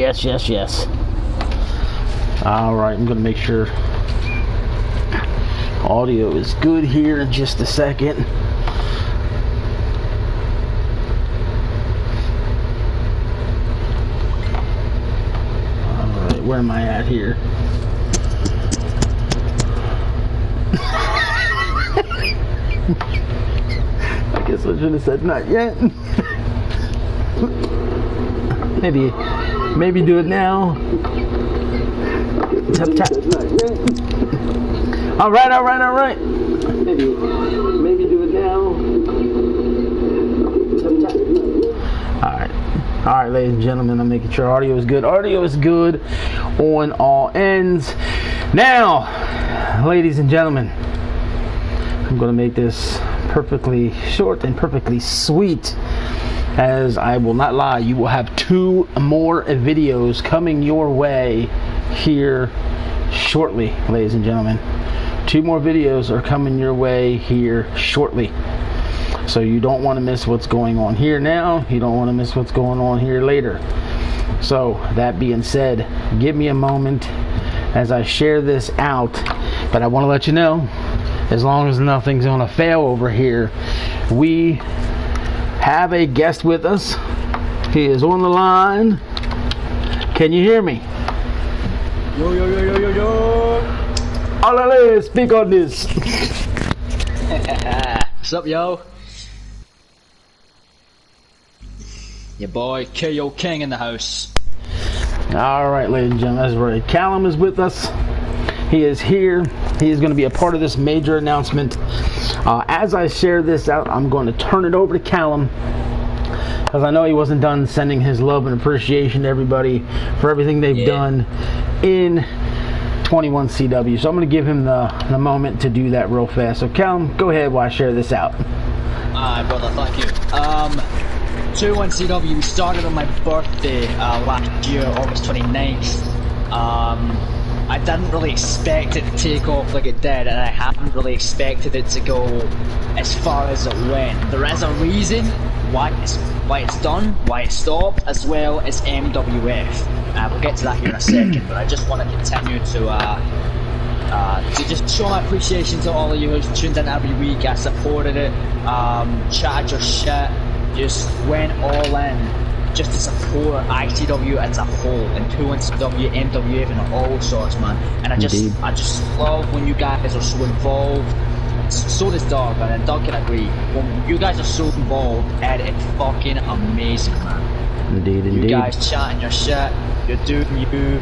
Yes. All right, I'm gonna make sure audio is good here in just a second. All right, where am I at here? I guess I should have said not yet. Maybe do it now. Tap. All right. Maybe do it now. Tap. All right, ladies and gentlemen, I'm making sure audio is good. Audio is good on all ends. Now, ladies and gentlemen, I'm going to make this perfectly short and perfectly sweet, as I will not lie, you will have 2 more videos coming your way here shortly, ladies and gentlemen. 2 more videos are coming your way here shortly. So you don't want to miss what's going on here now. You don't want to miss what's going on here later. So that being said, give me a moment as I share this out. But I want to let you know, as long as nothing's gonna fail over here, we have a guest with us. He is on the line. Can you hear me? Yo. Alale, speak on this. What's up, yo? Your boy KO King in the house. All right, ladies and gentlemen, that's right. Callum is with us. He is here. He is going to be a part of this major announcement. As I share this out, I'm going to turn it over to Callum, because I know he wasn't done sending his love and appreciation to everybody for everything they've done in 21CW. So I'm going to give him the moment to do that real fast. So Callum, go ahead while I share this out. Alright, brother, thank you. 21CW, we started on my birthday last year, August 29th. I didn't really expect it to take off like it did, and I haven't really expected it to go as far as it went. There is a reason why it's done, why it stopped, as well as MWF. We'll get to that here in a second, but I just want to continue to just show my appreciation to all of you who's tuned in every week. I supported it, chatted your shit, just went all in, just to support ICW as a whole, and 21CW, MWF, and all sorts, man. And I just love when you guys are so involved. So does Doug, and Doug can agree. When you guys are so involved, it's fucking amazing, man. Indeed. You guys chatting your shit, you're doing you,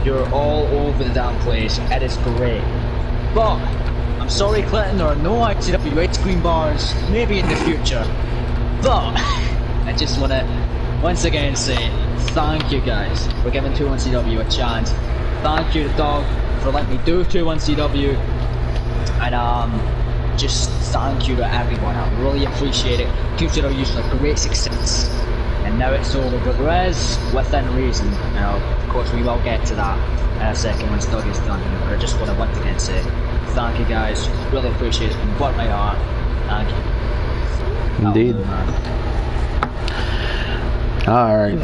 you're all over the damn place. It is great. But I'm sorry, Clinton, there are no ICW ice cream bars. Maybe in the future. But I just want to once again say thank you guys for giving 21CW a chance. Thank you to Dog for letting me do 21CW, and just thank you to everyone. I really appreciate it. 2CW used to a great success, and now it's over, but there is within reason. Of course we will get to that in a second once Doug is done, but I just want to once again say thank you guys. Really appreciate it from the bottom of my heart. Thank you. Indeed. All right.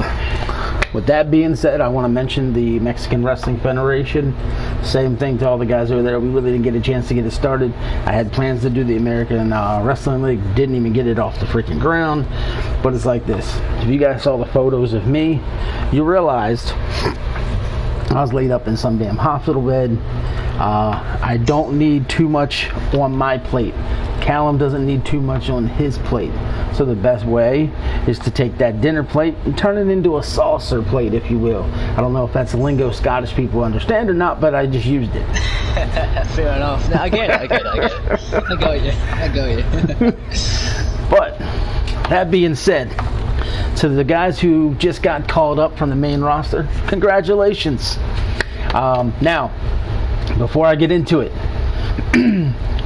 With that being said, I want to mention the Mexican Wrestling Federation. Same thing to all the guys over there. We really didn't get a chance to get it started. I had plans to do the American Wrestling League. Didn't even get it off the freaking ground. But it's like this. If you guys saw the photos of me, you realized I was laid up in some damn hospital bed. I don't need too much on my plate. Callum doesn't need too much on his plate. So the best way is to take that dinner plate and turn it into a saucer plate, if you will. I don't know if that's a lingo Scottish people understand or not, but I just used it. Fair enough. No, I get it. I got you. But that being said, to the guys who just got called up from the main roster, congratulations. Now, before I get into it,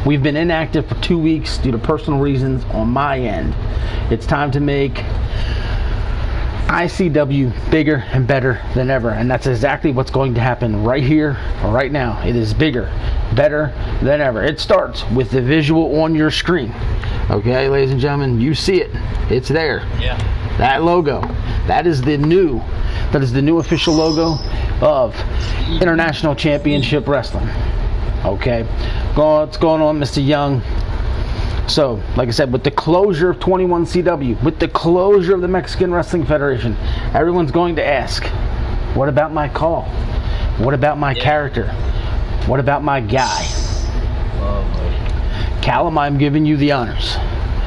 we've been inactive for 2 weeks due to personal reasons on my end. It's time to make ICW bigger and better than ever, and that's exactly what's going to happen right here, right now. It is bigger, better than ever. It starts with the visual on your screen. Okay, ladies and gentlemen, you see it. It's there. Yeah. That logo. That is the new official logo of International Championship Wrestling. Okay, what's going on, Mr. Young? So, like I said, with the closure of 21CW, with the closure of the Mexican Wrestling Federation, everyone's going to ask, what about my call? What about my character? What about my guy? Callum, I'm giving you the honors.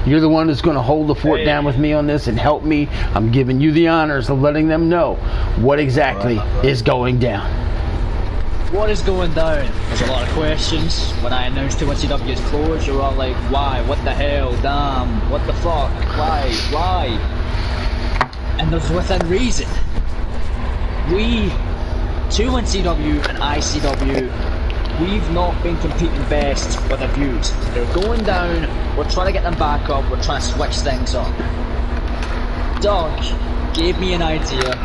You're the one that's going to hold the fort down with me on this and help me. I'm giving you the honors of letting them know what exactly is going down. What is going down? There's a lot of questions. When I announced 21CW is closed, you're all like, why? What the hell? Damn. What the fuck? Why? And there's within reason. We, 21CW and ICW, we've not been competing best with the views. They're going down, we're trying to get them back up, we're trying to switch things up. Doug gave me an idea.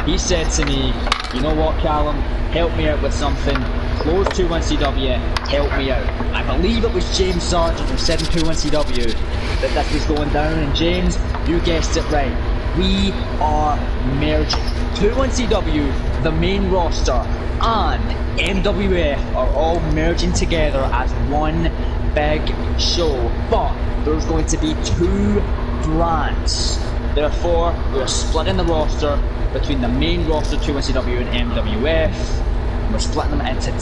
He said to me, you know what, Callum, help me out with something. Close 21CW, help me out. I believe it was James Sargent who said in 21CW that this was going down, and James, you guessed it right. We are merging. 21CW, the main roster, and MWF are all merging together as one big show, but there's going to be 2 brands. Therefore, we're splitting the roster between the main roster 21CW and MWF. We're splitting them into 2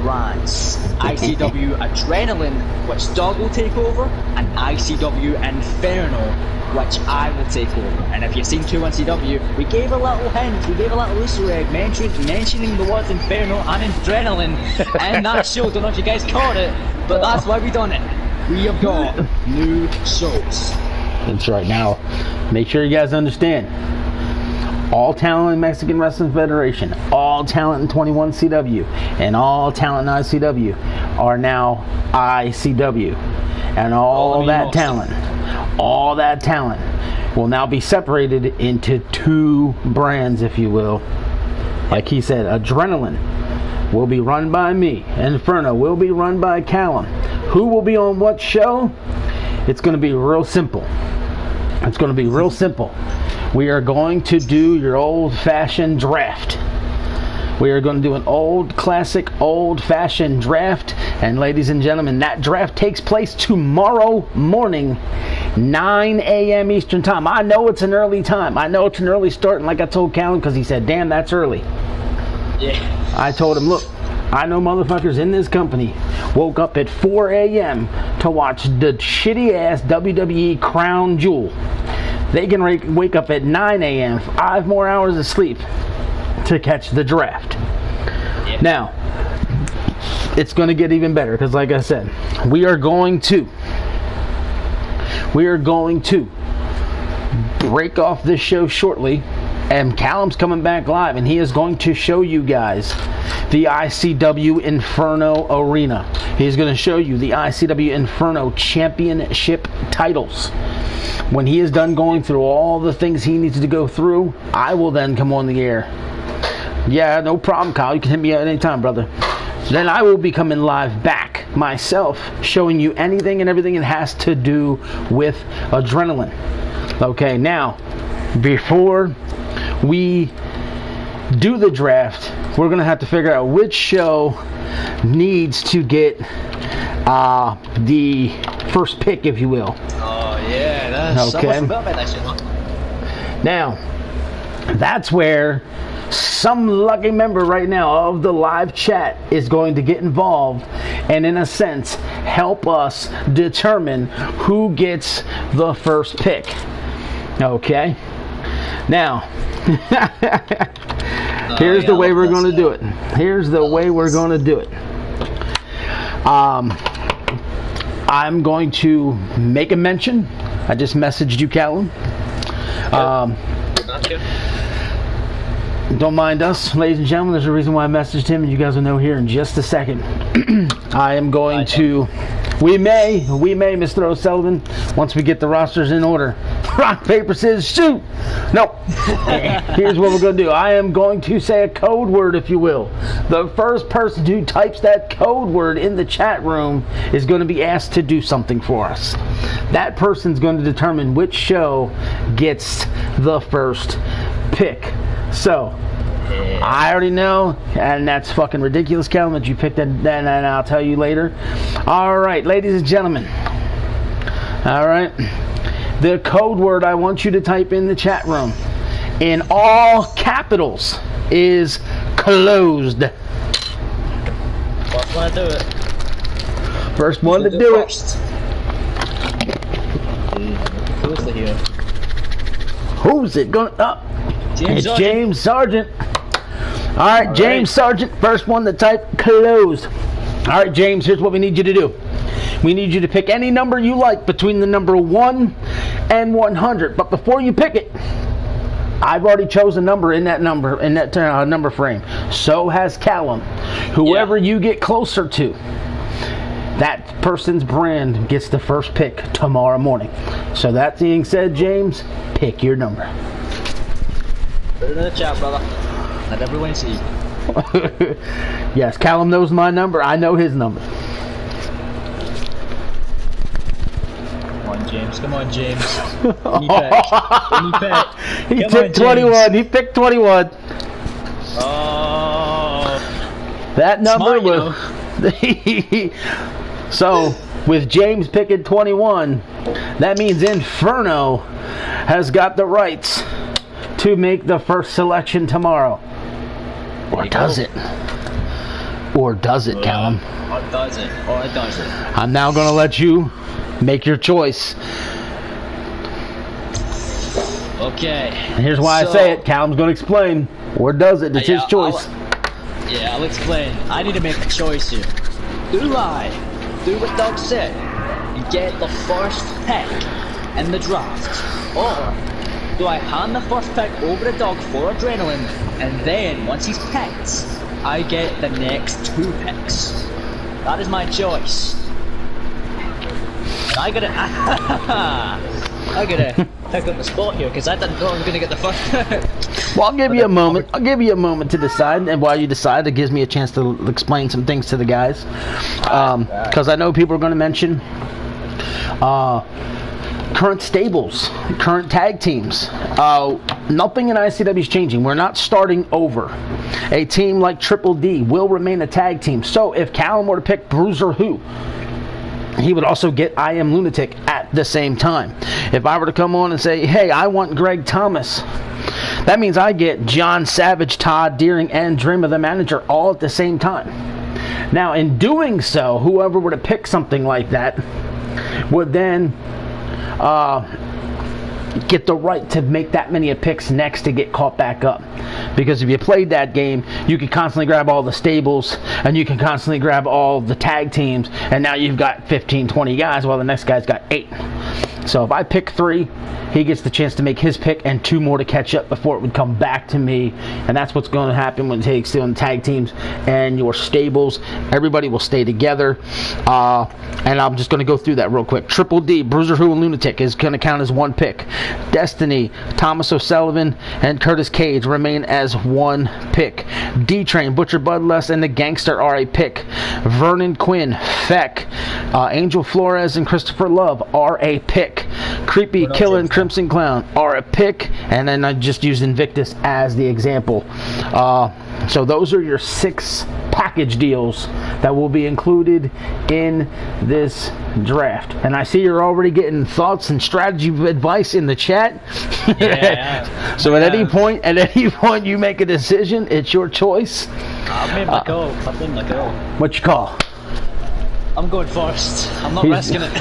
brands. ICW Adrenaline, which Doug will take over, and ICW Inferno, which I will take over. And if you've seen 21CW, we gave a little hint, we gave a little Easter egg mentioning the words Inferno and Adrenaline in that show. Don't know if you guys caught it, but that's why we done it. We have got new shows. That's right. Now, make sure you guys understand. All talent in Mexican Wrestling Federation, all talent in 21CW, and all talent in ICW are now ICW. And all that talent will now be separated into 2 brands, if you will. Like he said, Adrenaline will be run by me. Inferno will be run by Callum. Who will be on what show? It's going to be real simple. It's going to be real simple. We are going to do your old-fashioned draft. We are going to do an classic, old-fashioned draft. And ladies and gentlemen, that draft takes place tomorrow morning, 9 a.m. Eastern Time. I know it's an early time. I know it's an early start. And like I told Callum, because he said, damn, that's early. Yeah. I told him, look, I know motherfuckers in this company woke up at 4 a.m. to watch the shitty-ass WWE Crown Jewel. They can wake up at 9 a.m., 5 more hours of sleep to catch the draft. Yeah. Now, it's going to get even better because, like I said, we are going to break off this show shortly, and Callum's coming back live, and he is going to show you guys the ICW Inferno Arena. He's going to show you the ICW Inferno Championship titles. When he is done going through all the things he needs to go through, I will then come on the air. Yeah, no problem, Kyle. You can hit me at any time, brother. Then I will be coming live back myself, showing you anything and everything it has to do with Adrenaline. Okay, now, before we do the draft, we're going to have to figure out which show needs to get the first pick, if you will. Oh, yeah. That's okay. Now, that's where some lucky member right now of the live chat is going to get involved and, in a sense, help us determine who gets the first pick. Okay? Now, here's the way we're going to do it. Here's the way we're going to do it. I'm going to make a mention. I just messaged you, Callum. Don't mind us, ladies and gentlemen. There's a reason why I messaged him, and you guys will know here in just a second. I am going to... We may, Mr. O'Sullivan, once we get the rosters in order, rock, paper, scissors, shoot. No. Here's what we're going to do. I am going to say a code word, if you will. The first person who types that code word in the chat room is going to be asked to do something for us. That person's going to determine which show gets the first pick. So, I already know, and that's fucking ridiculous, Callum, that you picked that, and I'll tell you later. All right, ladies and gentlemen. All right. The code word I want you to type in the chat room in all capitals is closed. First one to do it. First one to do it. Closely here. Who's it going up? It's Sargent. James Sargent. All right, James Sargent, first one to type closed. All right, James, here's what we need you to do. We need you to pick any number you like between the number 1 and 100. But before you pick it, I've already chosen a number in that number frame. So has Callum. Whoever you get closer to, that person's brand gets the first pick tomorrow morning. So that being said, James, pick your number. Put it in the chat, brother. Let everyone see. Yes, Callum knows my number. I know his number. Come on, James. He picked 21. He picked 21. Oh. That number was. So, with James picking 21, that means Inferno has got the rights to make the first selection tomorrow. Or does it? Or does it, Callum? Or does it? I'm now going to let you make your choice. Okay. And here's why I say it. Callum's going to explain. Or does it? It's his choice. I'll explain. I need to make a choice here. Do I do what Doug said and get the first pick in the draft? Or do I hand the first pick over to Doug for adrenaline, and then, once he's picked, I get the next 2 picks? That is my choice. And I gotta pick up the spot here, because I didn't know I was gonna get the first pick. Well, I'll give you a moment. I'll give you a moment to decide, and while you decide, it gives me a chance to explain some things to the guys. Because I know people are going to mention current stables, current tag teams. Nothing in ICW is changing. We're not starting over. A team like Triple D will remain a tag team. So if Callum were to pick Bruiser Who, he would also get I Am Lunatic at the same time. If I were to come on and say, hey, I want Greg Thomas, that means I get John Savage, Todd Deering, and Dream of the Manager all at the same time. Now, in doing so, whoever were to pick something like that would then get the right to make that many picks next to get caught back up. Because if you played that game, you can constantly grab all the stables, and you can constantly grab all the tag teams, and now you've got 15, 20 guys, while the next guy's got 8. So if I pick 3, he gets the chance to make his pick and 2 more to catch up before it would come back to me. And that's what's going to happen when it takes doing tag teams and your stables. Everybody will stay together. And I'm just going to go through that real quick. Triple D, Bruiser Who, and Lunatic is going to count as 1 pick. Destiny, Thomas O'Sullivan, and Curtis Cage remain as 1 pick. D-Train, Butcher Bloodlust, and the Gangster are a pick. Vernon Quinn, Feck, Angel Flores, and Christopher Love are a pick. Creepy, Killer, and Crimson Clown are a pick. And then I just used Invictus as the example. So those are your 6 package deals that will be included in this draft. And I see you're already getting thoughts and strategy advice in the chat. Yeah. So at any point you make a decision, it's your choice. I've made my call. What you call? I'm going first. I'm not risking it.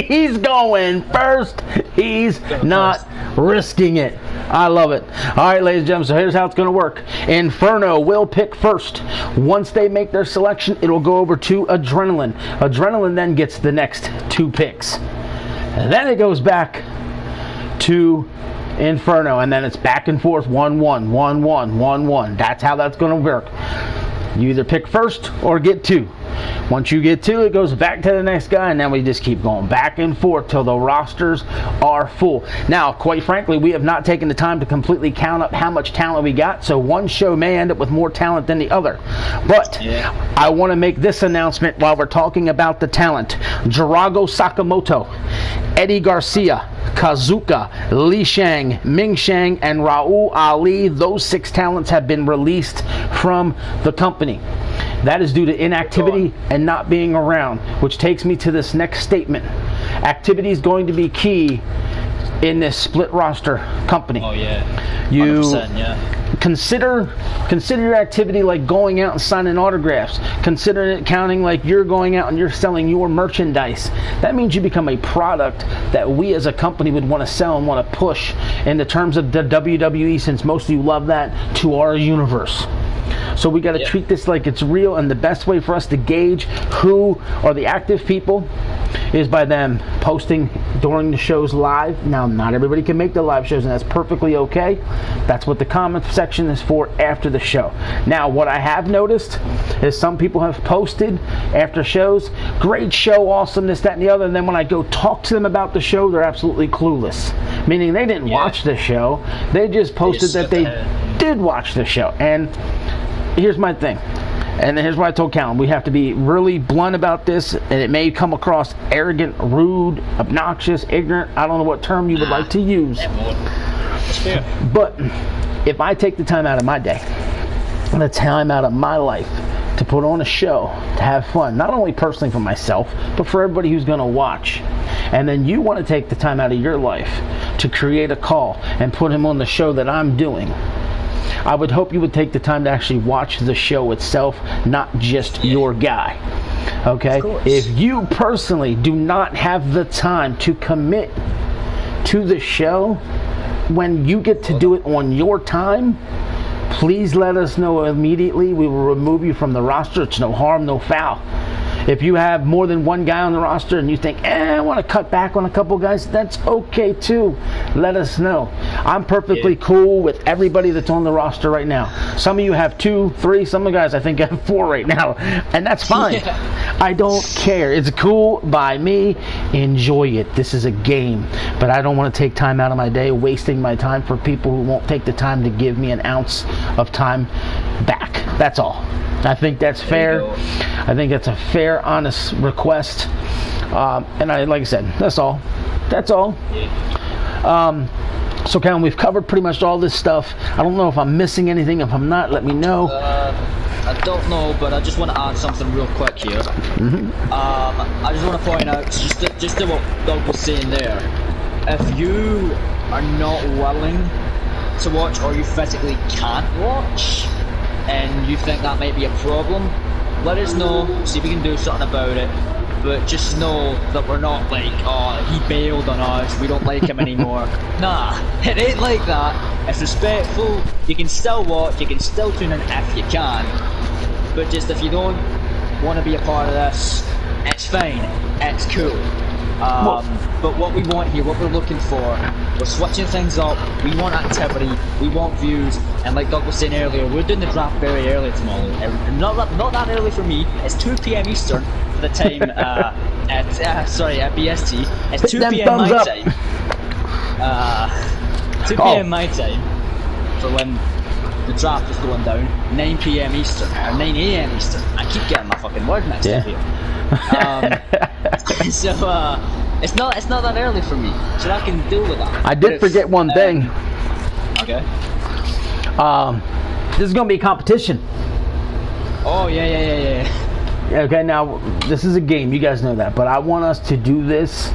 He's going first. He's not risking it. I love it. All right, ladies and gentlemen, so here's how it's going to work. Inferno will pick first. Once they make their selection, it'll go over to Adrenaline. Adrenaline then gets the next 2 picks. And then it goes back to Inferno, and then it's back and forth, 1-1, 1-1, 1-1. That's how that's going to work. You either pick first or get 2. Once you get two, it goes back to the next guy, and then we just keep going back and forth till the rosters are full. Now, quite frankly, we have not taken the time to completely count up how much talent we got, so one show may end up with more talent than the other. But I want to make this announcement while we're talking about the talent. Jirago Sakamoto, Eddie Garcia, Kazuka, Li Shang, Ming Shang, and Raul Ali, those 6 talents have been released from the company. That is due to inactivity and not being around, which takes me to this next statement. Activity is going to be key in this split roster company. Oh yeah. 100%, yeah. Consider your activity like going out and signing autographs. Consider it counting like you're going out and you're selling your merchandise. That means you become a product that we as a company would want to sell and want to push in the terms of the WWE, since most of you love that, to our universe. So we got to treat this like it's real, and the best way for us to gauge who are the active people is by them posting during the shows live. Now, not everybody can make the live shows, and that's perfectly okay. That's what the comment section is for after the show. Now, what I have noticed is some people have posted after shows, great show, awesome, this, that, and the other, and then when I go talk to them about the show, they're absolutely clueless. Meaning they didn't watch the show. They just posted that they did watch the show. And here's my thing, and here's what I told Callum. We have to be really blunt about this, and it may come across arrogant, rude, obnoxious, ignorant. I don't know what term you would like to use. But if I take the time out of my day, the time out of my life to put on a show, to have fun, not only personally for myself, but for everybody who's going to watch, and then you want to take the time out of your life to create a call and put him on the show that I'm doing, I would hope you would take the time to actually watch the show itself, not just your guy. Okay? If you personally do not have the time to commit to the show when you get to do it on your time, please let us know immediately. We will remove you from the roster. It's no harm, no foul. If you have more than one guy on the roster and you think, I want to cut back on a couple guys, that's okay too. Let us know. I'm perfectly cool with everybody that's on the roster right now. Some of you have 2, 3, some of the guys I think have 4 right now, and that's fine. I don't care. It's cool by me. Enjoy it. This is a game, but I don't want to take time out of my day wasting my time for people who won't take the time to give me an ounce of time back. That's all. I think that's fair. I think that's a fair, honest request. And like I said, that's all. That's all. So, Callum, we've covered pretty much all this stuff. I don't know if I'm missing anything. If I'm not, let me know. I don't know, but I just want to add something real quick here. I just want to point out, just to what Doug was saying there. If you are not willing to watch, or you physically can't watch, and you think that might be a problem, let us know, see if we can do something about it. But just know that we're not like, he bailed on us, we don't like him anymore. Nah, it ain't like that. It's respectful. You can still watch, you can still tune in if you can, but just if you don't want to be a part of this, it's fine, it's cool. But what we want here, what we're looking for, we're switching things up. We want activity, we want views, and like Doug was saying earlier, we're doing the draft very early tomorrow. Not that early for me. It's 2 p.m. Eastern for the time at BST. It's 2 p.m. my time. 2 p.m. my time for when the draft is going down. 9 p.m. Eastern or 9 a.m. Eastern. I keep getting my fucking word mixed up here. So it's not that early for me, so I can deal with that. I did forget one thing. Okay. This is gonna be a competition. Oh yeah. Okay, now this is a game. You guys know that, but I want us to do this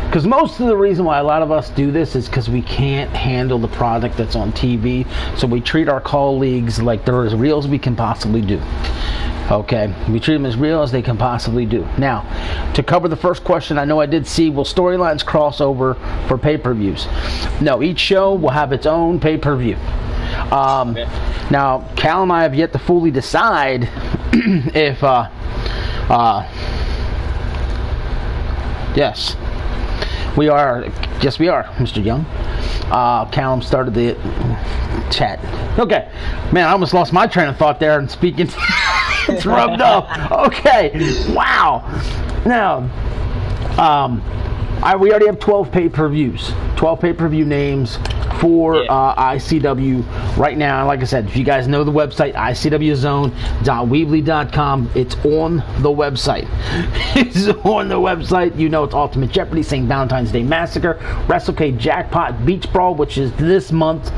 because most of the reason why a lot of us do this is because we can't handle the product that's on TV. So we treat our colleagues like they're as real as we can possibly do. Okay, we treat them as real as they can possibly do. Now, to cover the first question, I know I did see, will storylines cross over for pay-per-views? No, each show will have its own pay-per-view. Now, Cal and I have yet to fully decide if, yes, we are, Mr. Young. Callum started the chat. Okay, man, I almost lost my train of thought there and speaking. It's rubbed off. Okay. Wow. Now, we already have 12 pay-per-views. 12 pay-per-view names for ICW right now. Like I said, if you guys know the website, icwzone.weebly.com, it's on the website. It's on the website. You know it's Ultimate Jeopardy, St. Valentine's Day Massacre, WrestleCade Jackpot, Beach Brawl, which is this month,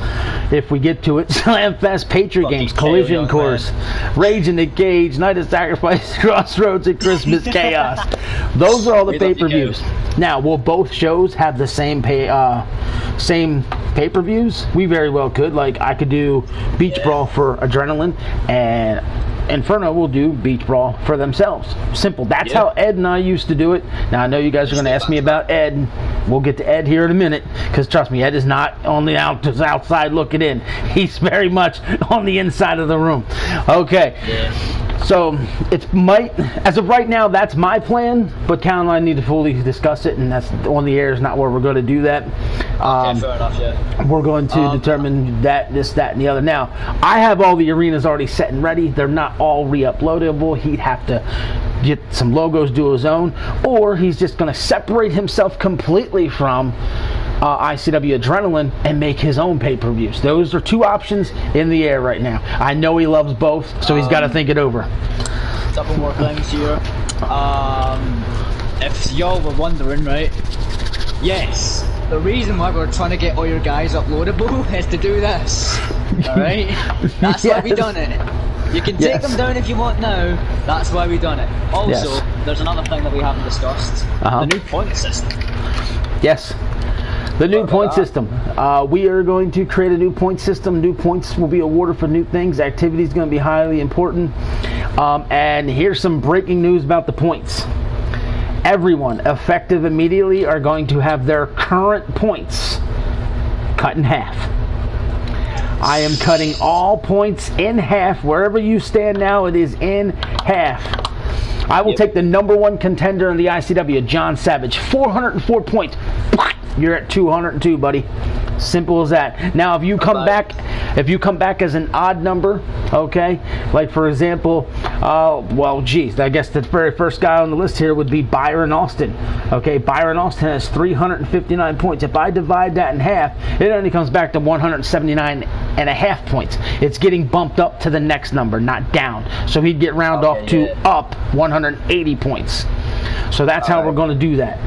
if we get to it, Slamfest, Patriot Games, Collision Course, Rage in the Cage, Night of Sacrifice, Crossroads, and Christmas Chaos. Those are all the pay-per-views. Now, will both shows have the same pay-per-views? We very well could. Like, I could do Beach Brawl for Adrenaline, and Inferno will do Beach Brawl for themselves. Simple. That's how Ed and I used to do it. Now, I know you guys are going to ask me about Ed. We'll get to Ed here in a minute, because trust me, Ed is not on the outside looking in. He's very much on the inside of the room. Okay. So as of right now, that's my plan, but Cal and I need to fully discuss it, and that's on the air is not where we're going to do that. Okay, fair enough, we're going to determine this, that, and the other. Now, I have all the arenas already set and ready. They're not all re-uploadable. He'd have to get some logos, do his own, or he's just going to separate himself completely from ICW Adrenaline and make his own pay-per-views. Those are two options in the air right now. I know he loves both, so he's got to think it over. A couple more things here. If y'all were wondering, right? Yes, the reason why we're trying to get all your guys uploadable is to do this. Alright? That's why we done it. You can take them down if you want now. That's why we done it. Also, there's another thing that we haven't discussed. The new point system. Yes. The new point system. We are going to create a new point system. New points will be awarded for new things. Activity is going to be highly important. And here's some breaking news about the points. Everyone, effective immediately, are going to have their current points cut in half. I am cutting all points in half. Wherever you stand now, it is in half. I will take the #1 contender in the ICW, John Savage, 404 points. You're at 202, buddy. Simple as that. Now, if you come back as an odd number, okay, like for example, well, geez, I guess the very first guy on the list here would be Byron Austin. Okay, Byron Austin has 359 points. If I divide that in half, it only comes back to 179.5 points. It's getting bumped up to the next number, not down. So he'd get round off to up 180 points. So that's how we're going to do that.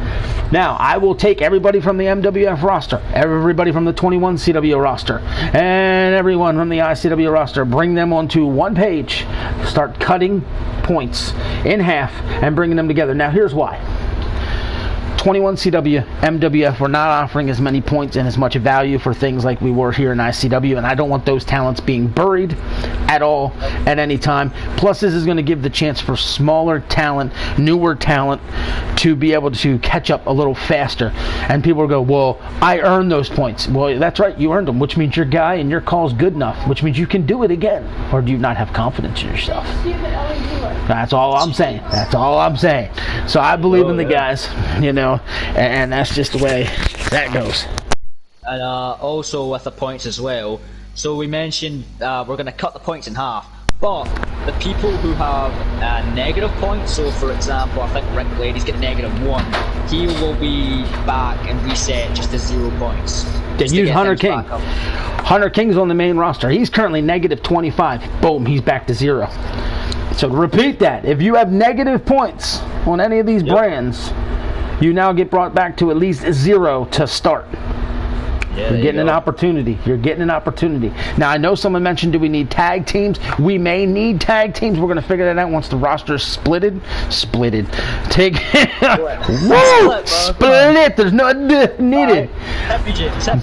Now, I will take everybody from the MWF roster, everybody from the 21 CW roster, and everyone from the ICW roster, bring them onto one page, start cutting points in half, and bringing them together. Now, here's why. 21 CW, MWF, we're not offering as many points and as much value for things like we were here in ICW, and I don't want those talents being buried at all at any time. Plus, this is going to give the chance for smaller talent, newer talent, to be able to catch up a little faster. And people will go, well, I earned those points. Well, that's right, you earned them, which means your guy and your call is good enough, which means you can do it again. Or do you not have confidence in yourself? That's all I'm saying. That's all I'm saying. So I believe in the guys, you know, and that's just the way that goes. And also with the points as well. So we mentioned we're going to cut the points in half. But the people who have negative points, so for example, I think Rink Lady's got -1, he will be back and reset just to 0 points. Then use Hunter King. Hunter King's on the main roster. He's currently -25. Boom, he's back to 0. So repeat that. If you have negative points on any of these brands, you now get brought back to at least 0 to start. Yeah, you're getting an opportunity. You're getting an opportunity. Now, I know someone mentioned, do we need tag teams? We may need tag teams. We're going to figure that out once the roster is splitted. Take whoa! Split. There's no needed.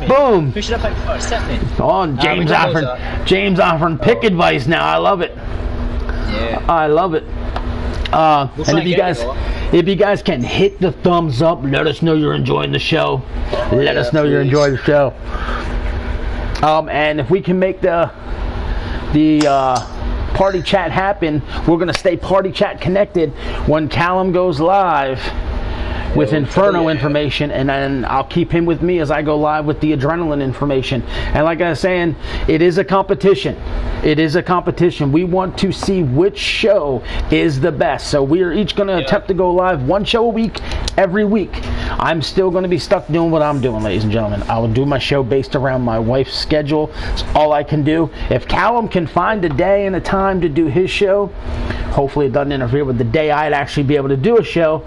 Boom. Who should I pick first? On James offering. James offering pick advice now. I love it. Yeah. I love it. And if you guys can hit the thumbs up, let us know you're enjoying the show. Let us know you're enjoying the show. And if we can make the party chat happen, we're gonna stay party chat connected. When Callum goes live, with Inferno information, and then I'll keep him with me as I go live with the Adrenaline information. And like I was saying, it is a competition. It is a competition. We want to see which show is the best. So we are each going to attempt to go live one show a week, every week. I'm still going to be stuck doing what I'm doing, ladies and gentlemen. I will do my show based around my wife's schedule. It's all I can do. If Callum can find a day and a time to do his show, hopefully it doesn't interfere with the day I'd actually be able to do a show,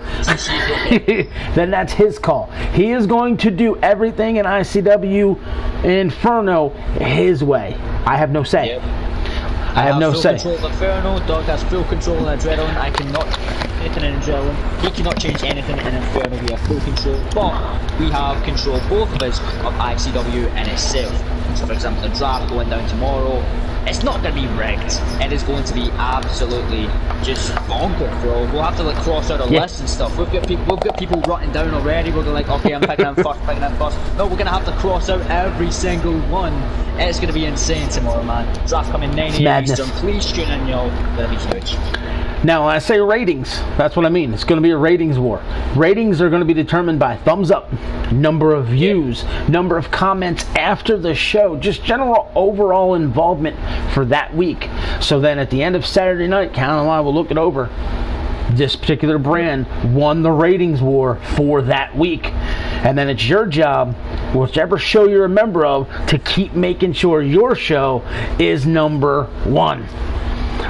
then that's his call. He is going to do everything in ICW Inferno his way. I have no say. Yep. I have no say. Full control of Inferno. Dog has full control in Adrenaline. I cannot change anything in Adrenaline. He cannot change anything in Inferno. We have full control, but we have control, both of us, of ICW and itself. So for example, the draft going down tomorrow, it's not going to be rigged. It is going to be absolutely just bonkers, bro. We'll have to like cross out a list and stuff. We've got people writing down already. We're like, okay, I'm picking them first, picking them first. No, we're going to have to cross out every single one. It's going to be insane tomorrow, man. Draft coming 9 a.m. Eastern. Please tune in, y'all. It's going to be huge. Now, when I say ratings, that's what I mean. It's going to be a ratings war. Ratings are going to be determined by thumbs up, number of views, number of comments after the show, just general overall involvement for that week. So then at the end of Saturday night, Cal and I will look it over. This particular brand won the ratings war for that week. And then it's your job, whichever show you're a member of, to keep making sure your show is number one.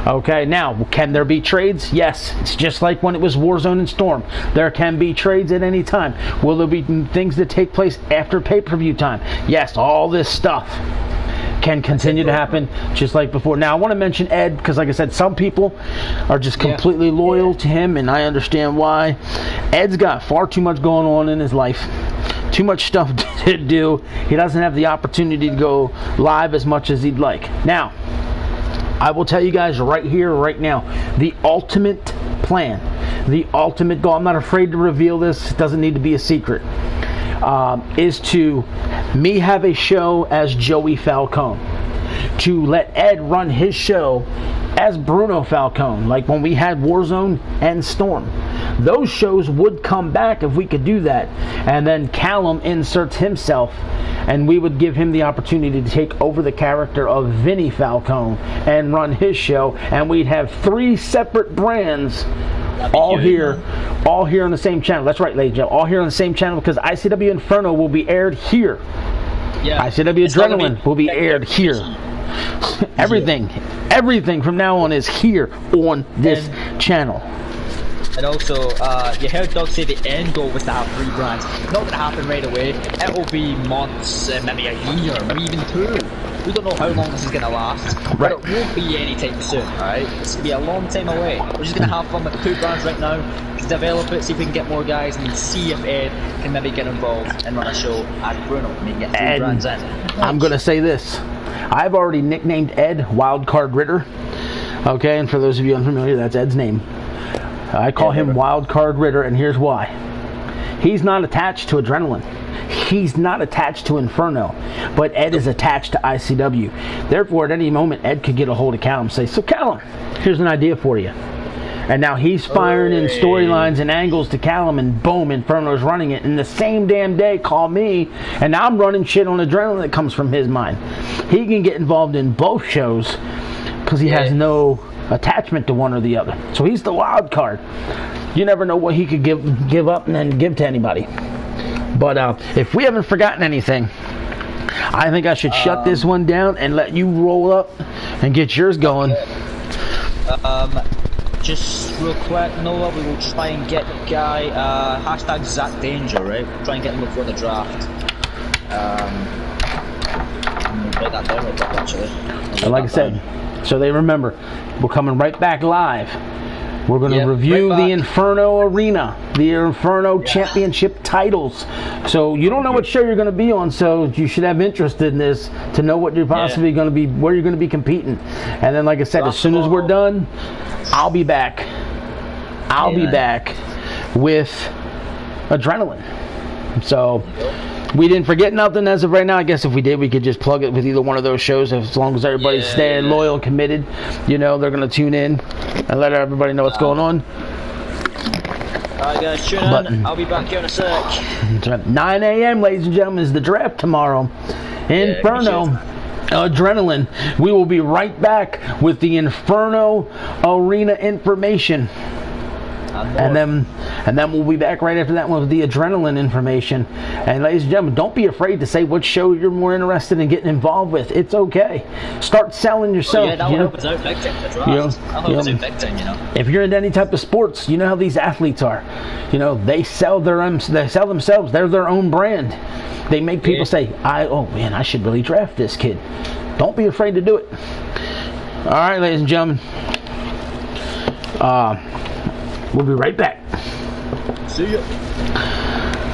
Okay, now, can there be trades? Yes. It's just like when it was Warzone and Storm. There can be trades at any time. Will there be things that take place after pay-per-view time? Yes, all this stuff can continue to happen just like before. Now, I want to mention Ed, because like I said, some people are just completely loyal to him, and I understand why. Ed's got far too much going on in his life. Too much stuff to do. He doesn't have the opportunity to go live as much as he'd like. Now, I will tell you guys right here, right now, the ultimate plan, the ultimate goal, I'm not afraid to reveal this, it doesn't need to be a secret, is to me have a show as Joey Falcone, to let Ed run his show as Bruno Falcone, like when we had Warzone and Storm. Those shows would come back if we could do that, and then Callum inserts himself, and we would give him the opportunity to take over the character of Vinny Falcone and run his show, and we'd have 3 separate brands all here on the same channel. That's right, ladies and gentlemen, all here on the same channel, because ICW Inferno will be aired here. Yeah. ICW Adrenaline will be aired here. Everything from now on is here on this channel. And also, you heard Doug say the end goal was to have 3 brands. Not going to happen right away. It will be months, maybe a year, maybe even 2. We don't know how long this is going to last, but it won't be anytime soon, alright? It's going to be a long time away. We're just going to have fun with 2 brands right now, develop it, see if we can get more guys, and see if Ed can maybe get involved and run a show at Bruno and maybe get 3 brands in. I'm going to say this. I've already nicknamed Ed Wildcard Ritter. Okay, and for those of you unfamiliar, that's Ed's name. I call him Wildcard Ritter, and here's why. He's not attached to Adrenaline. He's not attached to Inferno, but Ed is attached to ICW. Therefore, at any moment, Ed could get a hold of Callum and say, so Callum, here's an idea for you. And now he's firing in storylines and angles to Callum, and boom, Inferno's running it. And the same damn day, call me, and now I'm running shit on Adrenaline that comes from his mind. He can get involved in both shows because he has no attachment to one or the other. So he's the wild card. You never know what he could give up and then give to anybody. But if we haven't forgotten anything, I think I should shut this one down and let you roll up and get yours going. Just real quick, Noah, we will try and get the guy, hashtag Zach Danger, right? We'll try and get him before the draft. Write that down real quick, actually. And like I said, so they remember, we're coming right back live. We're going to review the Inferno Arena, the Inferno Championship titles. So you don't know what show you're going to be on, so you should have interest in this to know what you're possibly going to be, where you're going to be competing. And then, like I said, as soon as we're done, I'll be back. I'll be back with Adrenaline. So we didn't forget nothing as of right now. I guess if we did, we could just plug it with either one of those shows. As long as everybody's staying loyal, committed, you know, they're going to tune in and let everybody know what's going on. Alright guys, tune in. I'll be back here in a sec. 9 a.m. ladies and gentlemen is the draft tomorrow. Inferno. Adrenaline. We will be right back with the Inferno Arena information. And then we'll be back right after that one with the Adrenaline information. And ladies and gentlemen, don't be afraid to say what show you're more interested in getting involved with. It's okay. Start selling yourself. Yeah, that'll help us out big time. That's right. That'll help us out big time, you know. If you're into any type of sports, you know how these athletes are. You know, they sell themselves. They're their own brand. They make people say, oh man, I should really draft this kid. Don't be afraid to do it. All right, ladies and gentlemen. We'll be right back. See ya.